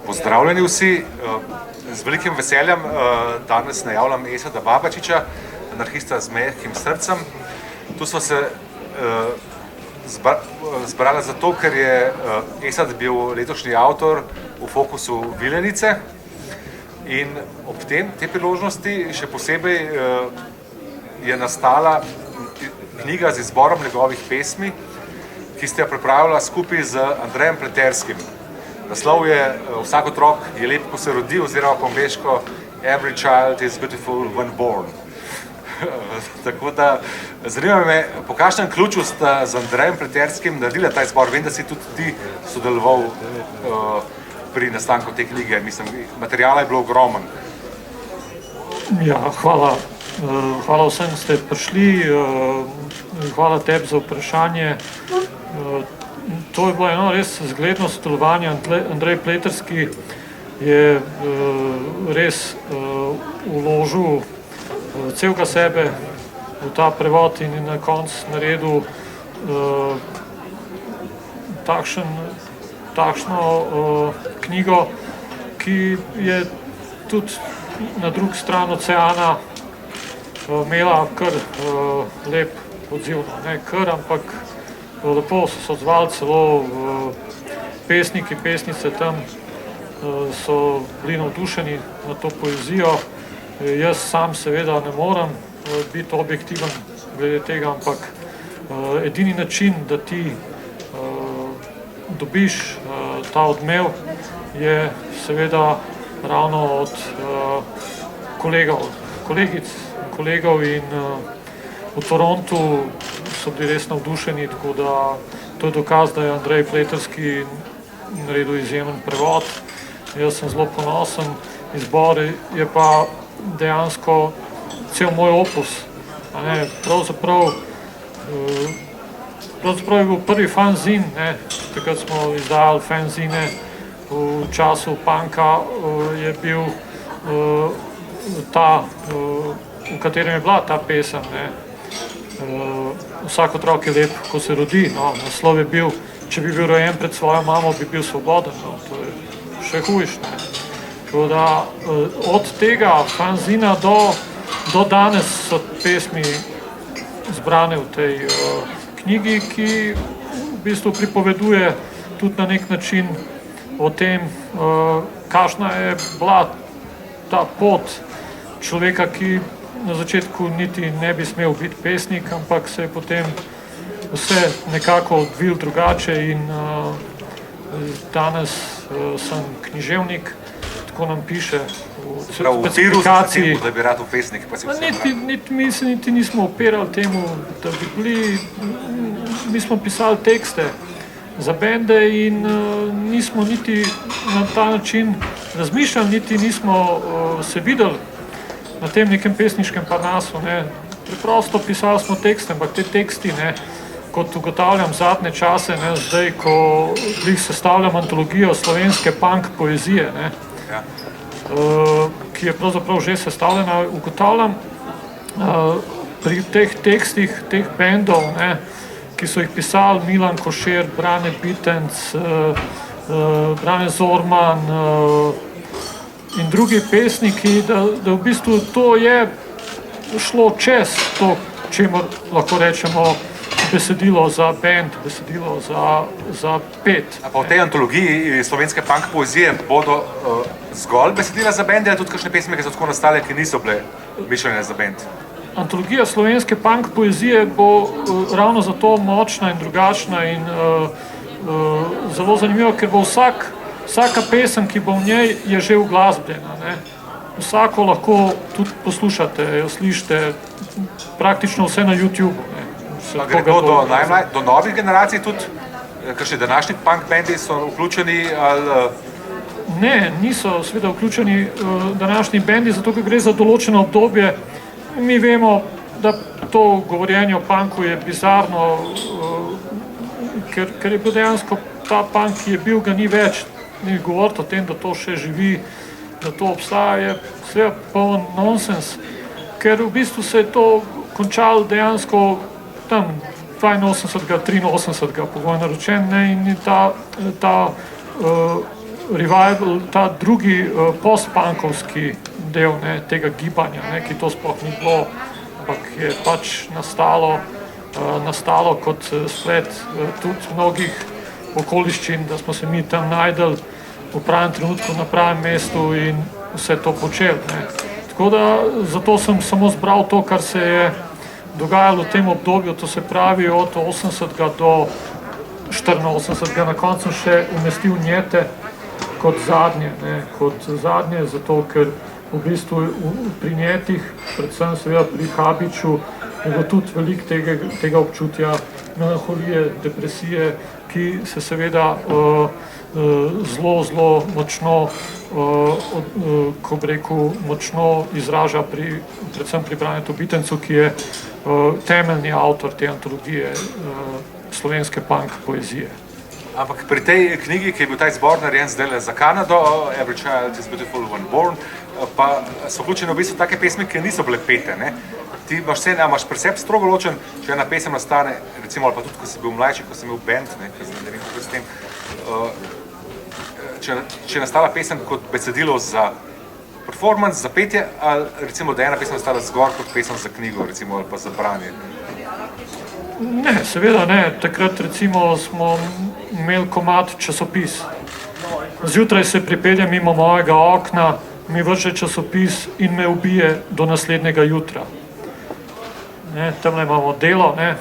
Pozdravljeni vsi, z velikim veseljem danes najavljam Esada Babačiča, anarhista z mehkim srcem. Tu smo se zbrali zato, ker je Esad bil letošnji avtor v fokusu Vilenice in ob te priložnosti še posebej je nastala knjiga z izborom njegovih pesmi, ki ste jo pripravila skupaj z Andrejem Pleterskim. Naslov je Vsak otrok je lep, ko se rodi, oziroma po angleško Every child is beautiful when born. Tako da zanima me, po kakšnem ključu ste z Andrejem Pleterskim naredili ta izbor? Vem, da si tudi ti sodeloval pri nastanku te knjige. Mislim, materijala je bilo ogromen. Ja, hvala. Hvala vsem, ste prišli. Hvala tebi za vprašanje. To je bilo eno res zgledno sodelovanje. Andrej Pleterski je res vložil celega sebe v ta prevod in je na koncu naredil takšno knjigo, ki je tudi na drugi strani oceana imela kar lep odziv, ne kar, ampak lepo so se odzvali, celo pesniki, pesnice tam so bili navdušeni na to poezijo. Jaz sam seveda ne morem biti objektiven glede tega, ampak edini način, da ti dobiš ta odmev, je seveda ravno od kolegov in v Torontu so bili res navdušeni, tako da to je dokaz, da je Andrej Pleterski naredil izjemen prevod. Jaz sem zelo ponosen, izbor je pa dejansko cel moj opus. Pravzaprav je bil prvi fanzin, takrat smo izdajali fanzine v času punka, je bil ta, v katerem je bila ta pesem. Vsak otrok je lep, ko se rodi. Naslov je bil, če bi bil rojen pred svojo mamo, bi bil svoboden. To je še hujš. Od tega fanzina do danes so pesmi zbrane v tej knjigi, ki v bistvu pripoveduje tudi na nek način o tem, kakšna je bila ta pot človeka, ki na začetku niti ne bi smel biti pesnik, ampak se je potem vse nekako odvil drugače in danes sem književnik, tako nam piše v specifikaciji. Da bi rad v pesnik, pa si Mi se niti nismo opirali temu, da bi bili, mi smo pisali tekste za bende in nismo niti na ta način razmišljali, niti nismo se videli na tem nekem pesniškem parnasu. Preprosto pisali smo tekste, ampak te teksti, kot ugotavljam zadnje čase, zdaj, ko jih sestavljam antologijo slovenske punk poezije, ki je pravzaprav že sestavljena, ugotavljam pri teh tekstih, teh bendov, ki so jih pisali Milan Košir, Brane Bitenc, Brane Zorman in drugi pesniki, da v bistvu to je šlo čez to, čemu lahko rečemo besedilo za bend, besedilo za pet. A pa v tej antologiji slovenske punk poezije bodo zgolj besedila za bende, ali tudi kakšne pesmi, ki so tako nastale, ki niso bile mišljene za bend? Antologija slovenske punk poezije bo ravno zato močna in drugačna in zelo zanimiva, ker bo vsaka pesem, ki bo v njej, je že uglasbljena. Vsako lahko tudi poslušate, jo slišite, praktično vse na YouTubeu. Gre to do novih generacij tudi? Kakšni današnji punk bendi so vključeni? Ne, niso seveda vključeni današnji bendi, zato ker gre za določeno obdobje. Mi vemo, da to govorjenje o punku je bizarno, ker je bil dejansko ta punk, ki je bil, ga ni več. Ni govoriti o tem, da to še živi, da to obstaja, je seveda poln nonsens, ker v bistvu se je to končalo dejansko tam 82. 83. pogojno rečen, in ta revival, ta drugi post-punkovski del, ne, tega gibanja, ne, ki to sploh ni bilo, ampak je pač nastalo kot splet tudi mnogih okoliščin, da smo se mi tam najdeli v pravem trenutku na pravem mestu in vse to počeli. Ne. Tako da zato sem samo zbral to, kar se je dogajalo v tem obdobju, to se pravi od 80. do 84. Na koncu še umestil Njete kot zadnje, zato ker v bistvu pri Njetih, predvsem seveda pri Habiču, je bilo tudi veliko tega občutja melanholije, depresije, ki se seveda zelo močno, ko bi rekel, močno izraža predvsem pri Branetu Bitencu, ki je temeljni avtor te antologije slovenske punk poezije. Ampak pri tej knjigi, ki je bil ta zbor narejen zdaj za Kanado, Every Child is Beautiful When Born, pa so vključene v bistvu take pesmi, ki niso bile pete, ne? Ti imaš pri sebi strogo ločen, če ena pesem nastane, recimo, ali pa tudi, ko si bil mlajši, ko si imel band, ne vem, kako s tem, če je nastala pesem kot besedilo za performance, za petje, ali recimo, da je ena pesem nastala zgor kot pesem za knjigo, recimo, ali pa za branje. Ne, seveda ne. Takrat recimo smo imeli komad časopis. Zjutraj se pripelje mimo mojega okna, mi vrže časopis in me ubije do naslednjega jutra. Tamle imamo Delo, ne,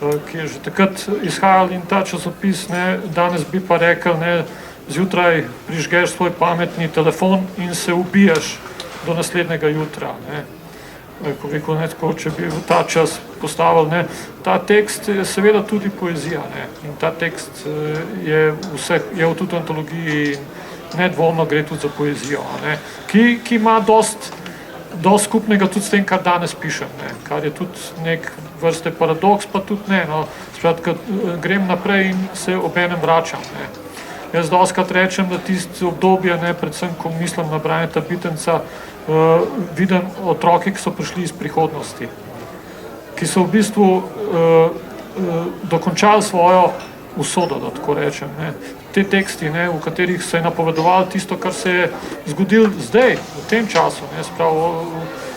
ki je že takrat izhajal in ta časopis, ne, danes bi pa rekel, ne, zjutraj prižgeš svoj pametni telefon in se ubiješ do naslednjega jutra. Ne. Ko rekel, ne, tako, če bi v ta čas postavil, ne, ta tekst je seveda tudi poezija, ne, in ta tekst je v tudi antologiji in nedvomno gre tudi za poezijo, ne, ki ima dost skupnega tudi s tem, kar danes pišem, ne, kar je tudi nek vrste paradoks, pa tudi ne, no, skratka, grem naprej in se obenem vračam, ne. Jaz dostikrat rečem, da tisto obdobje, ne, predvsem, ko mislim na Braneta Bitenca, vidim otroke, ki so prišli iz prihodnosti, ki so v bistvu dokončali svojo usodo, da tako rečem, ne. Te teksti, ne, v katerih se je napovedovalo tisto, kar se je zgodilo zdaj, v tem času, ne, spravo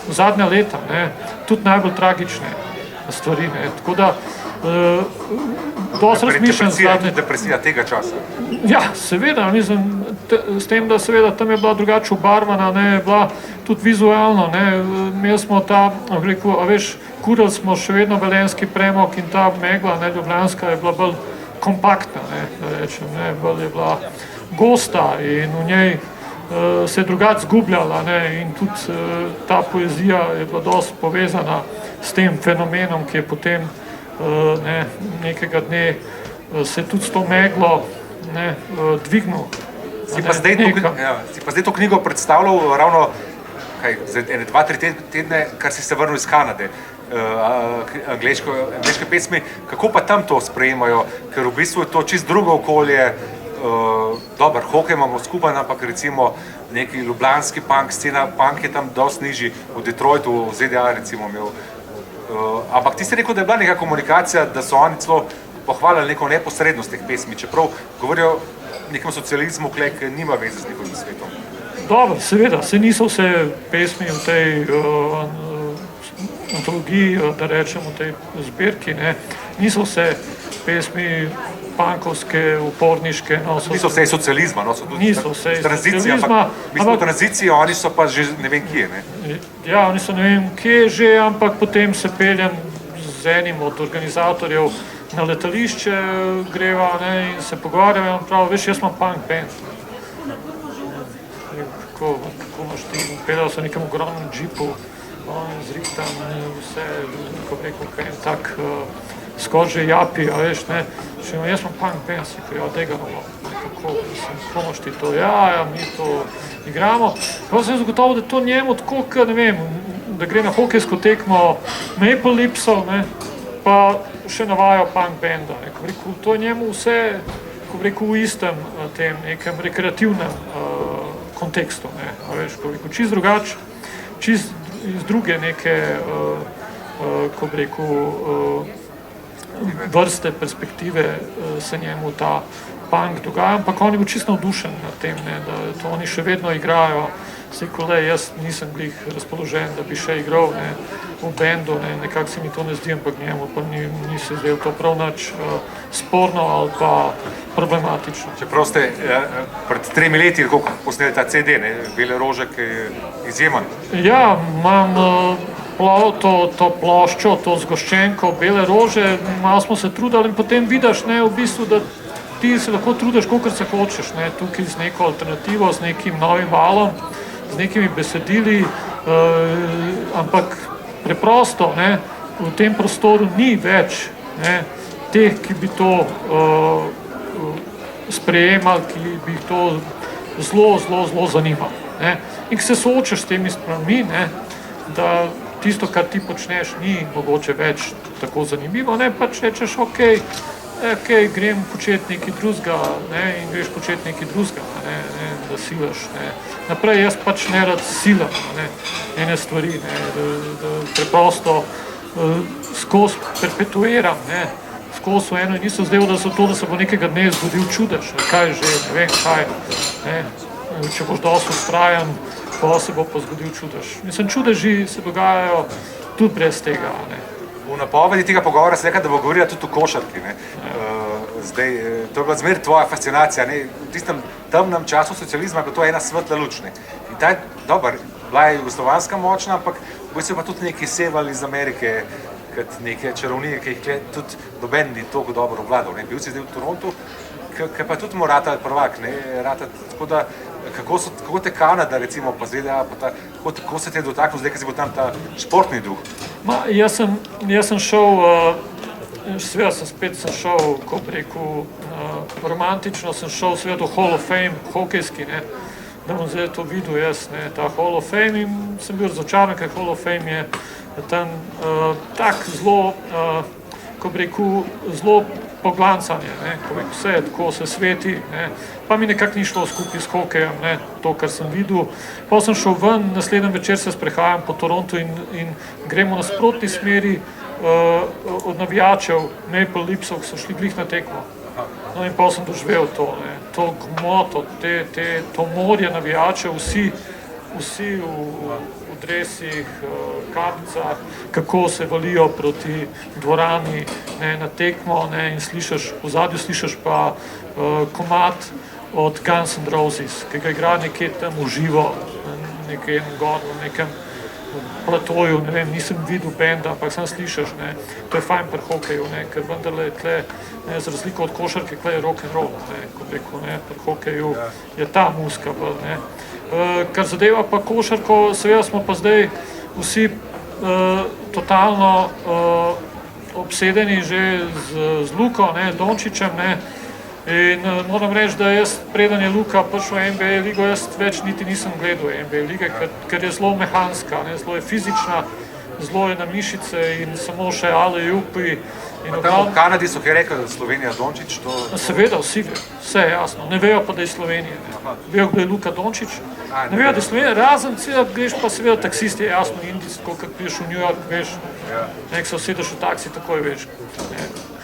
v zadnja leta, ne, tudi najbolj tragične stvari, ne, tako da dosti razmišljam zadnje... Depresija tega časa. Ja, seveda, mislim, s tem, da seveda tam je bila drugače obarvana, ne, je bila tudi vizualno, ne, imeli smo ta, rekel, a veš, kurili smo še vedno velenjski premog in ta megla, ne, ljubljanska je bila bolj kompaktna, ne, da rečem, ne, bolj je bila gosta in v njej se je drugače zgubljala, ne, in tudi ta poezija je bila dosti povezana s tem fenomenom, ki je potem ne, nekega dne se tudi s to meglo, ne, dvignil. Si pa zdaj to knjigo predstavljal ravno za 2-3 tedne, kar si se vrnil iz Kanade, angleške pesmi. Kako pa tam to sprejemajo? Ker v bistvu je to čist drugo okolje, dober, hokej imamo skupaj, ampak recimo neki ljubljanski punk scena, punk je tam dosti nižji, v Detroitu, v ZDA recimo imel. Ampak ti si rekel, da je bila neka komunikacija, da so oni celo pohvalili neko neposrednost teh pesmi, čeprav govorijo o nekem socializmu, ki nima veze z njihovim svetom. Dobro, seveda, se niso vse pesmi v tej antologiji, da rečem, v tej zbirki, ne, niso vse pesmi punkovske, uporniške. No, niso vse socializma, no, so tudi socializma. Mi smo v tranziciji, oni so pa že ne vem kje, ne? Ja, oni so ne vem kje že, ampak potem se peljem z enim od organizatorjev na letališče, greva, ne, in se pogovarjam, in prav, veš, jaz imam punk band. Kako imaš ti, pedal so nekem ogromnem džipu, zrihtam, vse, kako rekel, kaj en tak skoraj že japi, a veš, ne, še jaz imam punk band, si pa ja, Deganovo, nekako, mislim, kako imaš ti to, ja, mi to igramo. Pa sem zagotovil, da to njemu tako, ne vem, da gre na hokejsko tekmo Maple Leafsov, ne, pa še navajajo punk banda, ne, ko rekel, to je njemu vse, ko rekel, v istem tem nekem rekreativnem kontekstu, ne, a veš, ko rekel, čist drugače, čist iz druge neke, ko rekel, vrste perspektive se njemu ta punk dogaja, ampak on je bil čisto navdušen nad tem, ne, da to oni še vedno igrajo. Sekole, jaz nisem glih razpoložen, da bi še igral v bendu, nekako se mi to ne zdi, ampak njemu pa ni se zdel to prav nič sporno ali pa problematično. Čeprav ste pred 3 leti posneli ta CD, Bele rože, ki je izjemen. Ja, imam to ploščo, to zgoščenko, Bele rože, malo smo se trudili in potem vidiš, v bistvu, da ti se lahko trudiš, kolikor se hočeš, tukaj z neko alternativo, z nekim novim valom, z nekimi besedili, ampak preprosto v tem prostoru ni več teh, ki bi to sprejemali, ki bi to zelo zanimali. In ko se soočaš s temi stvarmi, da tisto, kar ti počneš, ni mogoče več tako zanimivo, pač rečeš, okej, grem početi nekaj drugega in greš početi nekaj drugega, da silaš. Naprej jaz pač ne rad silam ene stvari, da preprosto skozi perpetuiram, skozi eno in nisem zdel, da se bo nekega dne zgodil čudež, kaj že, ne vem kaj, če boš dosti vztrajan, pa se bo pa zgodil čudež. Mislim, čudeži se dogajajo tudi brez tega. V napovedi tega pogovora se reka, da bo govorila tudi o košarki. Zdaj, to je bila zmer tvoja fascinacija. V tistem temnem času socializma je bila to ena svetla luč. In ta je, dober, bila je jugoslovanska močna, ampak v bistvu pa tudi neki seval iz Amerike, kot neke čarovnije, ki jih tudi noben ni toliko dobro obvladal. Bil si zdaj v Torontu, ki pa tudi mora ratati prvak. Tako da, kako te Kanada, recimo, pa ZDA, kako se te je dotaknil zdaj, ker si bo tam ta športni duh? Jaz sem šel, seveda spet sem šel, ko bi rekel, romantično sem šel seveda v Hall of Fame, hokejski, da bom zdaj to videl jaz, ta Hall of Fame in sem bil razočaran, ker Hall of Fame je tam tak zelo, ko bi rekel, zelo poglancanje, ko bi vse tako se sveti, pa mi nekako ni šlo skupaj s hokejem, to, kar sem videl. Pa sem šel ven, naslednji večer se sprehajam po Torontu in gremo na sprotni smeri od navijačev Maple Leafsov, ki so šli glih na tekmo. No in pa sem doživel to gmoto, to morje navijačev, vsi v dresih, kapicah, kako se valijo proti dvorani na tekmo in v zadju slišiš pa komad od Guns N' Roses, ki ga igra nekje tam v živo, nekje gor na nekem platoju, ne vem, nisem videl benda, ampak sam slišiš, to je fajn pri hokeju, ker vendarle tle, za razliko od košarke, tle je rock and roll, kot rekel, pri hokeju je ta muzika bolj, Kar zadeva pa košarko, seveda smo pa zdaj vsi totalno obsedeni že z Luko Dončićem, in moram reči, da jaz, preden je Luka prišel v NBA ligo, jaz več niti nisem gledal NBA lige, ker je zelo mehanska, zelo je fizična, zelo je na mišice in samo še alley-oopi. Tam v Kanadi so kaj rekli, da je Slovenija Dončić, to... Seveda, vsi vejo, vse je jasno, ne vejo pa, da je Slovenija. Vejo, kdo je Luka Dončić, ne vejo, da je Slovenija, razen greš pa seveda taksist, je jasno, indijsko, kot priješ v New York, veš, nek se usedeš v taksi, takoj veš,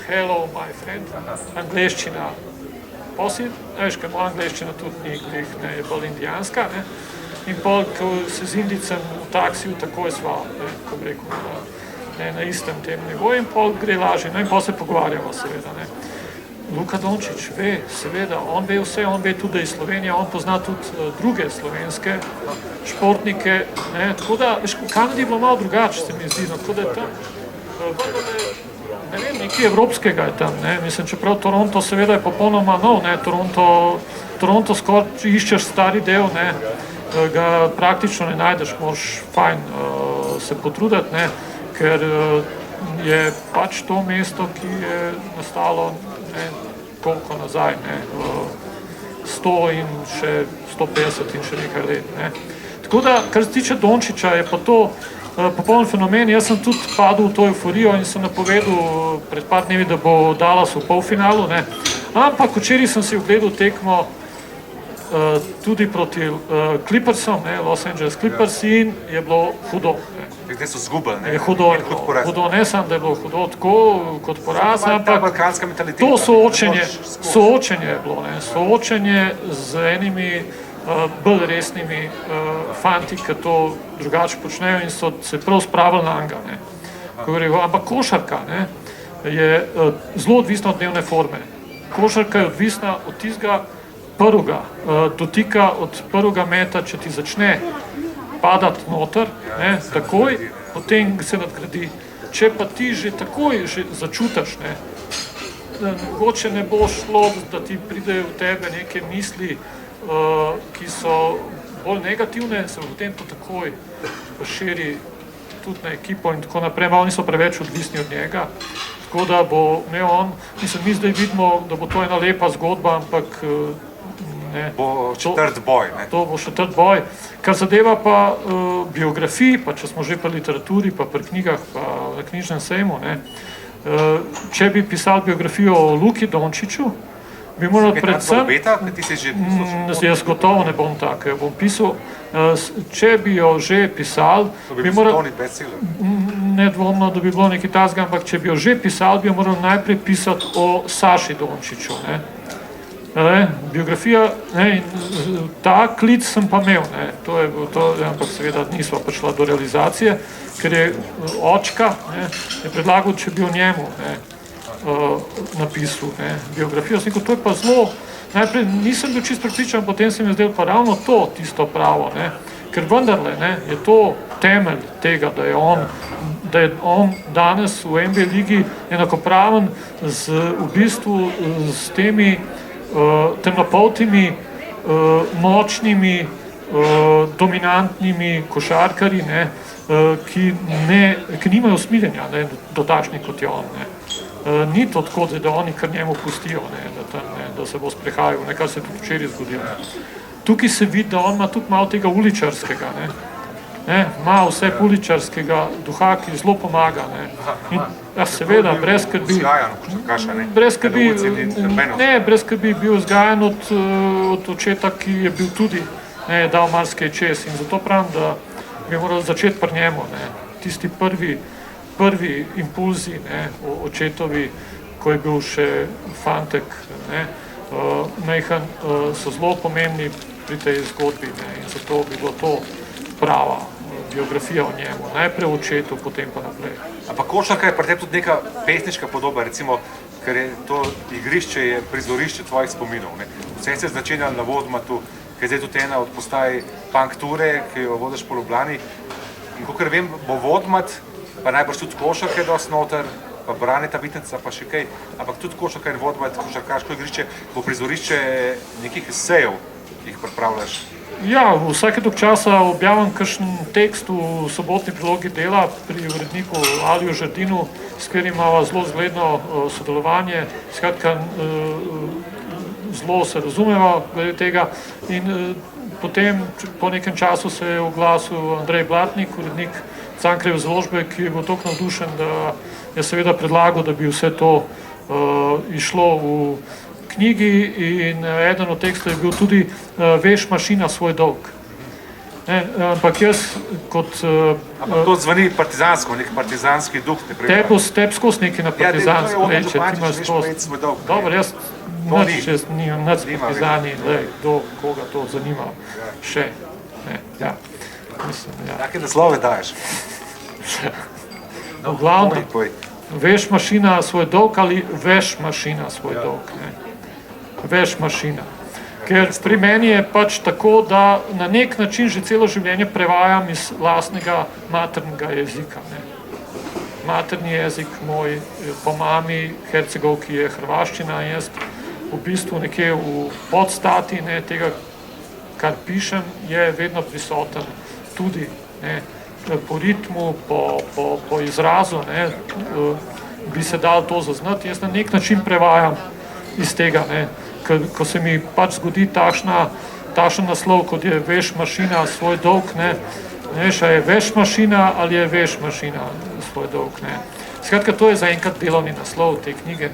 hello, my friend, angleščina. Posled, veš, ker moja angleščina tudi ni, je bolj indijanska, in pol, ko se z Indicem v taksiju takoj sva, ko bi rekel, na istem tem nivoju in pol gre lažje, in pol se pogovarjamo seveda. Luka Dončić ve, seveda, on ve vse, on ve tudi, da je Slovenija, on pozna tudi druge slovenske športnike, tako da, veš, v Kanadi je bilo malo drugače, se mi zdi, tako da je tam, ne vem, nekaj evropskega je tam, mislim, čeprav Toronto seveda je popolnoma nov, Toronto skoraj iščeš stari del, ga praktično ne najdeš, moraš fajn se potruditi, ker je pač to mesto, ki je nastalo koliko nazaj, 100 in še 150 in še nekaj let. Tako da, kar se tiče Dončića, je pa to popoln fenomen. Jaz sem tudi padel v to euforijo in sem napovedal pred par dnevi, da bo Dallas v polfinalu, ampak včeraj sem si ogledal tekmo tudi proti Clippersom, Los Angeles Clippers in je bilo hudo. Te so zgubili, ne? Je hudo, ne samo, da je bilo hudo tako kot poraz, ampak to soočenje je bilo, soočenje z enimi bolj resnimi fanti, ki to drugače počnejo in so se prav spravili na anga. Ampak košarka je zelo odvisna od dnevne forme. Košarka je odvisna od tistega prvega dotika, od prvega meta, če ti začne padati noter, takoj, potem se nadgradi. Če pa ti že takoj začutiš, mogoče ne bo šlo, da ti pridejo v tebe neke misli, ki so bolj negativne, se potem to takoj širi tudi na ekipo in tako naprej. Oni so preveč odvisni od njega, tako da bo imel on, mi zdaj vidimo, da bo to ena lepa zgodba, ampak bo četrt boj. To bo četrt boj. Kar zadeva pa biografiji, pa če smo že pri literaturi, pa pri knjigah, pa na knjižnem sejmu, če bi pisal biografijo o Luki Dončiću, bi moral predvsem... Jaz gotovo ne bom tak, bom pisal, če bi jo že pisal, bi moral... Nedvomno, da bi bilo nekaj takega, ampak če bi jo že pisal, bi jo moral najprej pisati o Saši Dončiću. Biografija, ta klic sem pa imel, ampak seveda nisva prišla do realizacije, ker je očka predlagal, če bi o njemu napisal biografijo. To je pa zelo, najprej nisem bil čisto prepričan, potem se mi je zdelo pa ravno to tisto pravo, ker vendarle je to temelj tega, da je on danes v NBA ligi enakopraven v bistvu s temi temnopoltimi, močnimi, dominantnimi košarkarji, ki nimajo usmiljenja do takšnih kot je on. Ni to tako, da oni kar njemu pustijo, da se bo sprehajal, kar se je tudi včeraj zgodilo. Tukaj se vidi, da on ima tudi malo tega uličarskega, ima vse uličarskega duha, ki zelo pomaga. Seveda, brez skrbi bil vzgajan od očeta, ki je bil tudi dal marsikaj čez in zato pravim, da bi morali začeti pri njemu. Tisti prvi impulzi očetovi, ko je bil še fantek, mejhan, so zelo pomembni pri tej zgodbi in zato bi bilo to prava biografija o njemu, najprej o očetu, potem pa naprej. Ampak košarka je pri tebi tudi neka pesniška podoba, recimo, ker je to igrišče, je prizorišče tvojih spominov. Vse se je začenjalo na Vodmatu, ki je zdaj tudi ena od postaj punk ture, ki jo vodiš po Ljubljani. In kakor vem, bo Vodmat, pa najbrž tudi košarka je dosti noter, pa Braneta Vitnica, pa še kaj, ampak tudi košarka in Vodmat, košarkaško igrišče, bo prizorišče nekih esejev, ki jih pripravljaš. Ja, vsake dolg časa objavim kakšen tekst v sobotni prilogi Dela pri uredniku Aliju Žerdinu, s katerim imava zelo zgledno sodelovanje, skratka zelo se razumeva glede tega in potem po nekem času se je oglasil Andrej Blatnik, urednik Cankarjeve založbe, ki je bil toliko navdušen, da je seveda predlagal, da bi vse to išlo v knjigi in eden od tekstov je bil tudi Veš mašina svoj dolg. Ampak jaz kot... Ampak to zveni partizansko, nek partizanski duh. Tebi skozi nekaj na partizansko reče, ti imaš skozi... Dobro, jaz nimam nič partizani, kdo koga to zanima še. Take naslove daješ? V glavnem, veš mašina svoj dolg ali veš mašina svoj dolg. Veš mašina. Ker pri meni je pač tako, da na nek način že celo življenje prevajam iz lastnega maternega jezika. Materni jezik moj po mami, Hercegovki, je hrvaščina in jaz v bistvu nekje v podstati tega, kar pišem, je vedno prisoten tudi po ritmu, po izrazu, bi se dal to zaznati. Jaz na nek način prevajam iz tega, ko se mi pač zgodi takšen naslov, kot je Veš mašina svoj dolg, ne veš, a je veš mašina ali je veš mašina svoj dolg. Skratka, to je zaenkrat delovni naslov te knjige,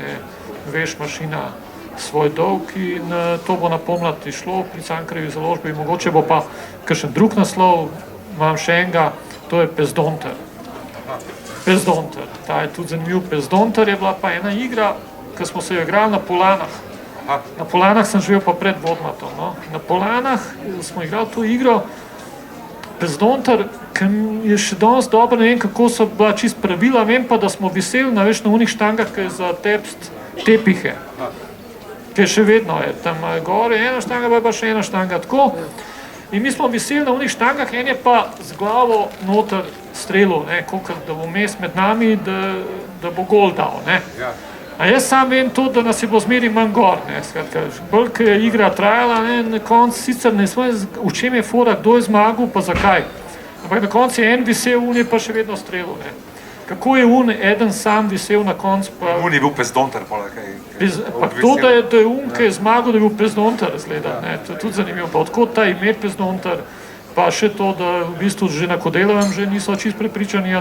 Veš mašina svoj dolg in to bo na pomlad išlo pri Cankarjevi založbi, mogoče bo pa kakšen drug naslov, imam še enega, to je Pezdonter. Pezdonter, ta je tudi zanimiv. Pezdonter je bila pa ena igra, ki smo se jo igrali na Polanah. Na Polanah sem živel pa pred Vodmatom. No. Na Polanah smo igrali to igro Pezdonter, ki je še danes dobro, ne vem kako so bila čist pravila, vem pa, da smo viseli na unih štangah, ki je za tepst tepihe. Ki je še vedno je, tam gore ena štanga, pa še ena štanga, tako. In mi smo viseli na unih štangah, en je pa z glavo noter strelil, kolikor da bo mes med nami, da bo gol dal, ne. A jaz sam vem to, da nas je bilo zmeri manj gor, ne, skratka, bolj, ki je igra trajala, ne, na koncu sicer ne smo, v čem je fora, kdo je zmagal, pa zakaj. Ampak na koncu je en visel, un je pa še vedno strelil, ne. Kako je eden sam visel na koncu, pa... Un je bil Pezdonter, pa to, da je un, ki je zmagal, da je bil Pezdonter, zgleda, ne, to je tudi zanimivo, pa odkot ta ime Pezdonter, pa še to, da v bistvu že na Kodelovem že niso čist prepričani, a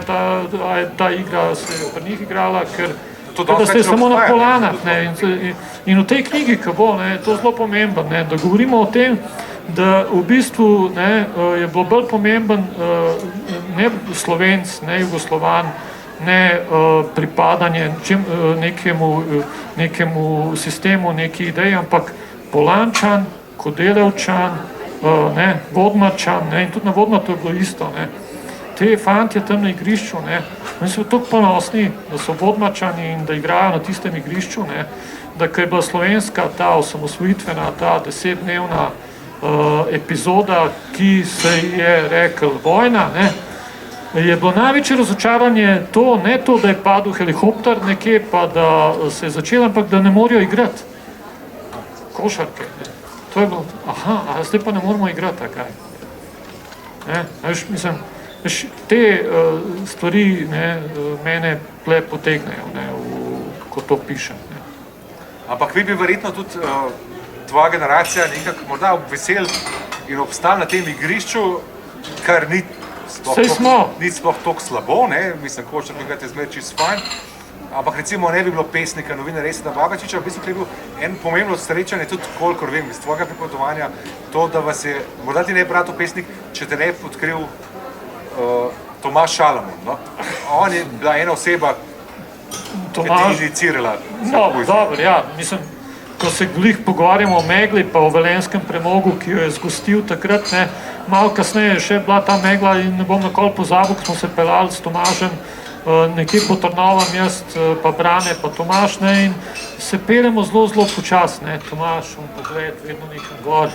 je ta igra se pri njih igrala, ker da ste samo na Polanah, ne, in v tej knjigi, ki bo, ne, to zelo pomembno, ne, da govorimo o tem, da v bistvu, ne, je bilo bolj pomemben ne Slovenc, ne Jugoslovan, ne pripadanje nekemu sistemu, neki ideji, ampak Polančan, Kodelevčan, ne, Vodmačan, ne, in tudi na Vodmatu je bilo isto, ne. Te fantje tam na igrišču, ne, oni so tako ponosni, da so Vodmačani in da igrajo na tistem igrišču, ne, da ko je bila slovenska ta osamosvojitvena, ta 10-dnevna epizoda, ki se je rekel vojna, ne, je bilo največje razočaranje to, ne to, da je padel helikopter nekje, pa da se je začel, ampak da ne morajo igrati košarke. To je bilo, a zdaj pa ne moramo igrati, kaj. Ne, veš, mislim, te stvari, ne, mene ple potegnejo, ne, ko to pišem. Ne. Ampak vi bi verjetno tudi tvoja generacija nekako morda obvesel in obstal na tem igrišču, kar ni sploh toliko slabo, ne, mislim, košarka bi ga te zmer čisto fajn, ampak recimo ne bi bilo pesnika, novinarja Reseta Babačiča, v bistvu je bil en pomembno srečanje, tudi kolikor vem iz tvojega pripovedovanja, to, da vas je, morda ti ne je brato pesnik, če te ne je odkril Tomaž Šalamun, no? On je bila ena oseba, ki ti inicirala. No, dobro, ja, mislim, ko se glih pogovarjamo o megli, pa o velenskem premogu, ki jo je zgostil takrat, ne, malo kasneje je še bila ta megla in ne bom nikoli pozabil, ko smo se pelali s Tomažem, nekje po Trnovem, jaz, pa Brane, pa Tomaž, ne, in se pelemo zelo, zelo počas, ne, Tomaž, on pogled, vedno nekaj gor.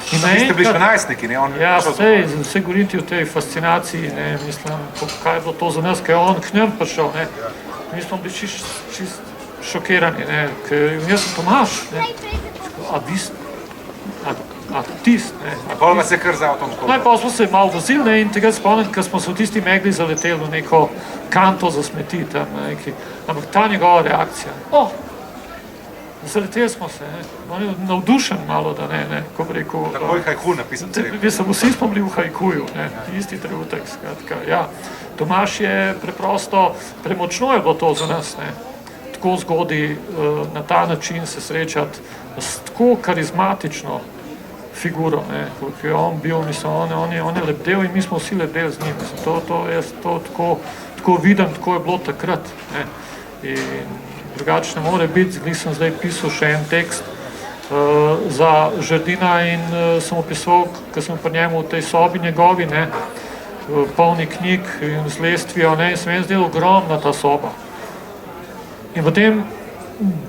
Vi ste bili še najstniki, ne? Ja, vse govoriti o tej fascinaciji, ne, mislim, kaj je bilo to za nas, kaj je on k njem prišel, ne, mi smo bili čist šokirani, ne, ker jaz sem Tomaž, ne, artist, ne. A pa vas je kar za avtom škoda? No, pa smo se malo vozili, ne, in tega spomniti, ker smo se v tisti megli zaleteli v neko kanto za smeti tam, neki, ampak ta njegova reakcija, zaleteli smo se, ne, on je navdušen malo, da ne, ko bi rekel... Tako je hajku napisan cel. Vsi smo bili v hajkuju, ne, isti trenutek, skratka, ja. Tomaž je preprosto, premočno je bilo to za nas, ne, tako zgodi na ta način se srečati s tako karizmatično figuro, ne, koliko je on bil, mislim, on je lebdel in mi smo vsi lebdeli z njim, mislim, to tako vidim, tako je bilo takrat, ne, in drugače ne more biti, sem zdaj pisal še en tekst za Žerdina in sem opisal, ko sem pri njemu v tej sobi njegovi, ne, polni knjig in z lestvijo, ne, in sem jaz zdel ogromna ta soba. In potem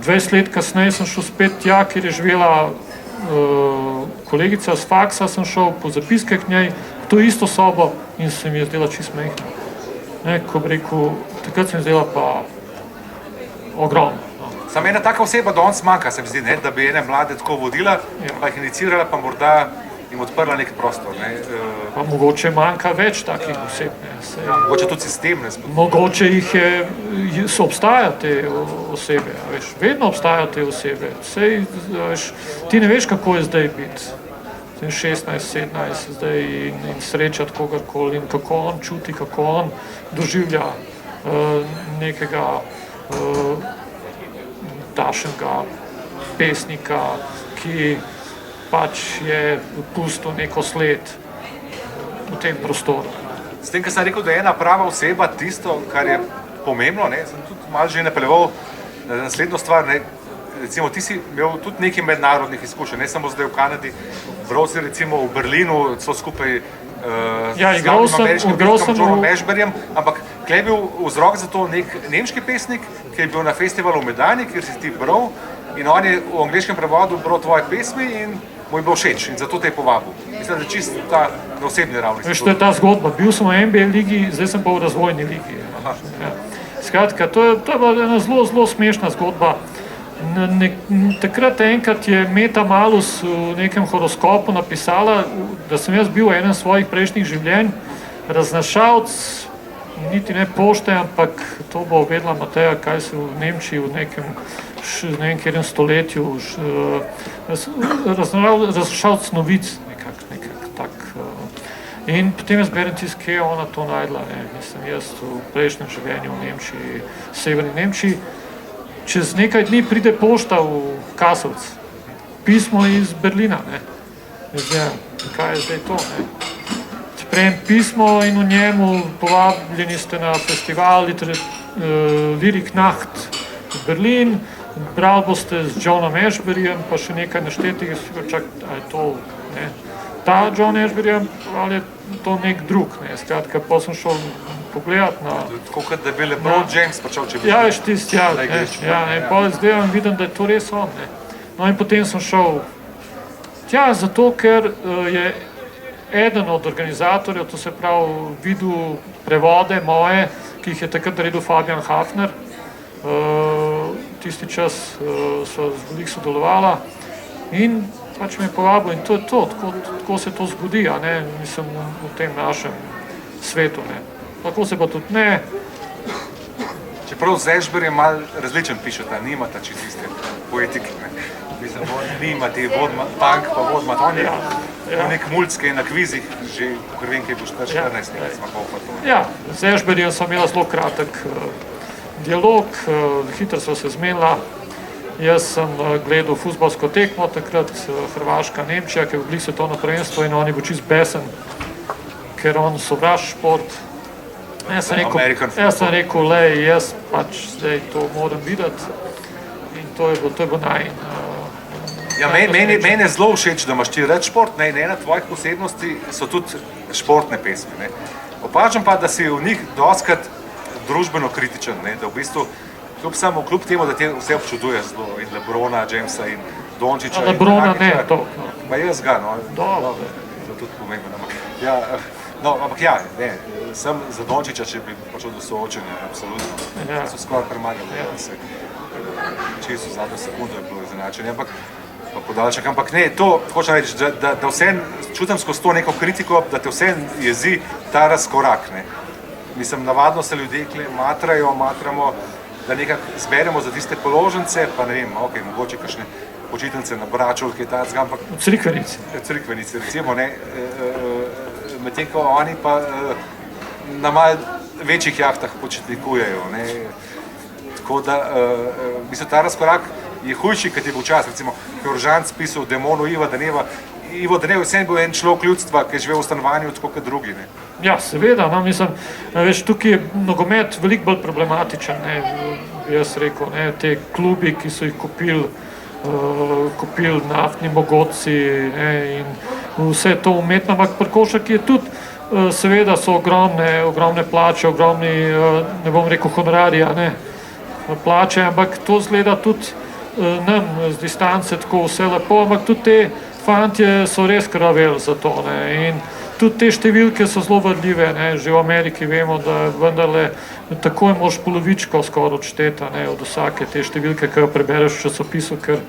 20 let kasneje sem šel spet tja, kjer je živela kolegica z faksa, sem šel po zapiske k njej, v to isto sobo in se mi je zdela čisto mehna. Ne, ko bi rekel, takrat se mi je zdela pa ogromno. Samo ena taka oseba danes manjka, se mi zdi, ne, da bi ene mlade tako vodila, pa jih inicirala, pa morda jim odprla nek prostor. Ne. Pa mogoče manjka več takih oseb. Ne. Mogoče tudi sistem. Mogoče so obstajajo te osebe, veš, vedno obstajajo te osebe. Sej, veš, ti ne veš, kako je zdaj biti. 16, 17 zdaj in srečati kogarkoli in kako on čuti, kako on doživlja nekega tašnega pesnika, ki pač je pustil neko sled v tem prostoru. S tem, kar sem rekel, da je ena prava oseba tisto, kar je pomembno, ne, sem tudi malo že napeljeval na naslednjo stvar, ne, recimo ti si imel tudi nekaj mednarodnih izkušenj, ne samo zdaj v Kanadi, bral si recimo v Berlinu, so skupaj igral sem Johnom Ashburyjem, ampak tukaj je bil vzrok za to nek nemški pesnik, ki je bil na festivalu v Medani, kjer si ti bral in on je v angleškem prevodu bral tvoje pesmi in mu je bilo všeč in zato te je povabil. Mislim, da je čisto ta na osebni ravni. Veš, to je ta zgodba. Bil sem v NBA ligi, zdaj sem pa v razvojni ligi. Ja. Skratka, to je bila ena zelo smešna zgodba. Takrat enkrat je Meta Malus v nekem horoskopu napisala, da sem jaz bil v enem svojih prejšnjih življenj raznašalc, niti ne pošte, ampak to bo vedela Mateja, kaj se v Nemčiji v nekem stoletju raznašalc novic, nekak tak. In potem jaz berem tisto, kje je ona to najdla. Mislim, jaz v prejšnjem življenju v Nemčiji, severni Nemčiji, čez nekaj dni pride pošta v Kasovc, pismo iz Berlina. Kaj je zdaj to? Sprejem pismo in v njemu povabljeni ste na festival Lyric Nacht v Berlin, brali boste z Johnom Ashburyjem, pa še nekaj naštetih, čak, a je to ta John Ashbury ali je to nek drug. Skratka, pa sem šel pogledat na... Tako kot da bi LeBron James počel, če bi... Ja, veš tisti, in pa zdaj vidim, da je to res on. No in potem sem šel tja, zato ker je eden od organizatorjev, to se pravi, videl prevode moje, ki jih je takrat naredil Fabian Hafner. Tisti čas so veliko sodelovala in pač me je povabil in to je to, tako se to zgodi, mislim, v tem našem svetu. Tako se pa tudi ne. Čeprav z Ashburyjem malo različen pišeta, nimata čisto iste poetike. Mislim, on nima te punk pa vodmat, on je nek mulc, ki je na kvizih, že vem, ki je bil 14 let, smo pa to. Ja, z Ashburyjem sem imela zelo kratek dialog, hitro sva se zmenila. Jaz sem gledal fuzbalsko tekmo, takrat Hrvaška, Nemčija, ki je v svetovno prvenstvo in on je bil čist besen, ker on sovraž šport. Jaz sem rekel, jaz pač zdaj to moram videti in to je bilo najin. Meni je zelo všeč, da imaš ti rad šport, ena tvojih posebnosti so tudi športne pesmi. Opažam pa, da si v njih dostikrat družbeno kritičen, da v bistvu kljub temu, da te vse občuduje zelo, in LeBrona, Jamesa in Dončića. LeBrona ne, to. Pa jaz ga, Dobro. To tudi pomembno. Ampak sem za Dončića, če bi počel do soočenja, absolutno. So skoraj premagali, čisto zadnjo sekundo je bilo izenačenje, pa podaljšek. Ampak ne, to hočem reči, da vse čutim skozi to neko kritiko, da te vse jezi ta razkorak. Mislim, navadno se ljudje matramo, da nekako zberemo za tiste položnice, pa ne vem, mogoče kakšne počitnice na Braču, kaj tacga, ampak... V Crikvenici. V Crikvenici, recimo, medtem ko oni pa na malo večjih jahtah počitnikujejo, Tako da, mislim, ta razkorak je hujši, kot je bil čas, recimo, ko je Rožanc pisal Demonu Iva Daneva. Ivo Danev je bil en človek ljudstva, ki je živel v stanovanju tako kot drugi. Ja, seveda, mislim, veš, tukaj je nogomet veliko bolj problematičen, bi jaz rekel, te klubi, ki so jih kupili naftni mogotci in vse to umetno, ampak pri košarki je tudi, seveda so ogromne plače, ogromni, ne bom rekel honorarija, plače, ampak to zgleda tudi nam z distance tako vse lepo, ampak tudi te fantje so res krvaveli za to in tudi te številke so zelo vrljive, že v Ameriki vemo, da vendarle takoj moraš polovičko skoraj odšteti od vsake te številke, ki jo prebereš v časopisu, ker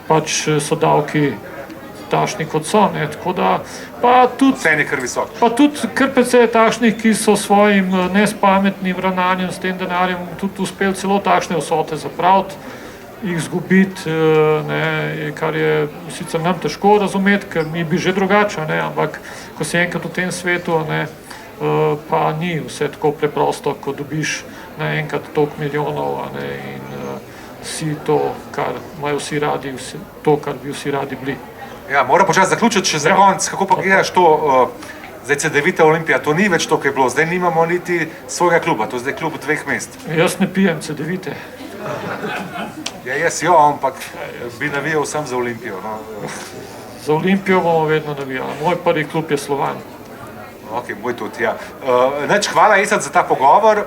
pač so davki takšni kot so, tako da pa tudi cen je kar visok. Pa tudi kar precej takšnih, ki so svojim nespametnim ravnanjem s tem denarjem tudi uspeli celo takšne vsote zapraviti, jih zgubiti, kar je sicer nam težko razumeti, ker mi bi že drugače, ampak ko si enkrat v tem svetu, pa ni vse tako preprosto, ko dobiš naenkrat toliko milijonov in si to, kar imajo vsi radi, to, kar bi vsi radi bili. Ja, moram počasi zaključiti še za konec, kako pa gledaš to, zdaj Cedevita Olimpija, to ni več to, kar je bilo, zdaj nimamo niti svojega kluba, to je zdaj klub 2 mest. Jaz ne pijem Cedevite. Ja, jaz jo, ampak bi navijal sam za Olimpijo. No. Za Olimpijo bomo vedno navijali, moj prvi klub je Slovan. Ok, moj tudi, ja. Hvala, Esad, za ta pogovor.